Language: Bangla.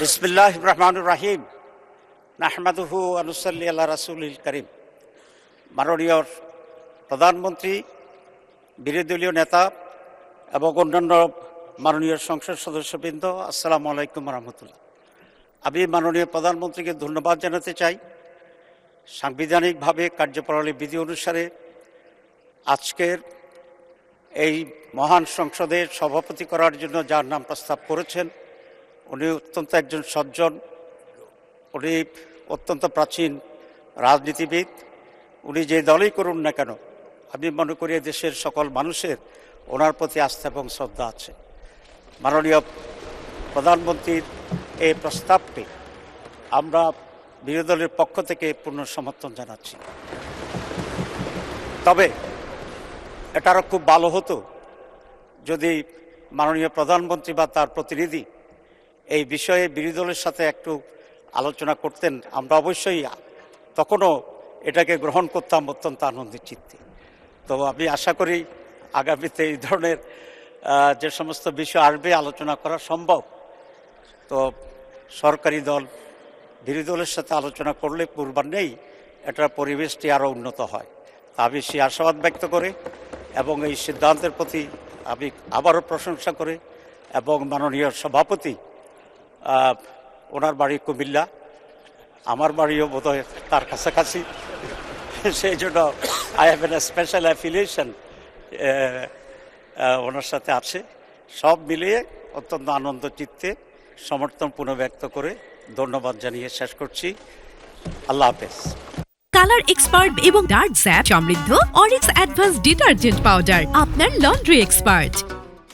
বিসমিল্লাহির রহমানির রহিম। নাহমাদুহু ওয়া নুসাল্লি আলা রাসূলিল কারীম। মাননীয় প্রধানমন্ত্রী, বিরোধী দলীয় নেতা এবং অন্যান্য মাননীয় সংসদ সদস্যবৃন্দ, আসসালামু আলাইকুম রহমতুল্লাহ। আমি মাননীয় প্রধানমন্ত্রীকে ধন্যবাদ জানাতে চাই। সাংবিধানিকভাবে কার্যপ্রণালী বিধি অনুসারে আজকের এই মহান সংসদের সভাপতি করার জন্য যার নাম প্রস্তাব করেছেন, উনি অত্যন্ত একজন সজ্জন, উনি অত্যন্ত প্রাচীন রাজনীতিবিদ। উনি যে দলই করুন না কেন, আমি মনে করি দেশের সকল মানুষের ওনার প্রতি আস্থা এবং শ্রদ্ধা আছে। মাননীয় প্রধানমন্ত্রীর এই প্রস্তাবকে আমরা বিরোধী দলের পক্ষ থেকে পূর্ণ সমর্থন জানাচ্ছি। তবে এটা আরও খুব ভালো হতো যদি মাননীয় প্রধানমন্ত্রী বা তার প্রতিনিধি এই বিষয়ে বিরোধী দলের সাথে একটু আলোচনা করতেন। আমরা অবশ্যই তখনও এটাকে গ্রহণ করতাম অত্যন্ত আনন্দের চিত্তে। তো আমি আশা করি আগামীতে এই ধরনের যে সমস্ত বিষয় আসবে আলোচনা করা সম্ভব। তো সরকারি দল বিরোধী দলের সাথে আলোচনা করলে পূর্বান্নেই এটার পরিবেশটি আরও উন্নত হয়। আমি সেই আশাবাদ ব্যক্ত করে এবং এই সিদ্ধান্তের প্রতি আমি আবারও প্রশংসা করে এবং মাননীয় সভাপতি, ওনার বাড়ি কুমিল্লা, আমার বাড়িও বোধহয় তার কাছাকাছি, সেই জন্য I have an special affiliation ওনার সাথে আছে। সব মিলিয়ে অত্যন্ত আনন্দ চিত্তে সমর্থন পুনঃব্যক্ত করে ধন্যবাদ জানিয়ে শেষ করছি। আল্লাহ হাফেজ। কালার এক্সপার্ট এবং ডার্ক স্যাপ সমৃদ্ধ অরিক্স অ্যাডভান্স ডিটারজেন্ট পাউডার, আপনার লন্ড্রি এক্সপার্ট।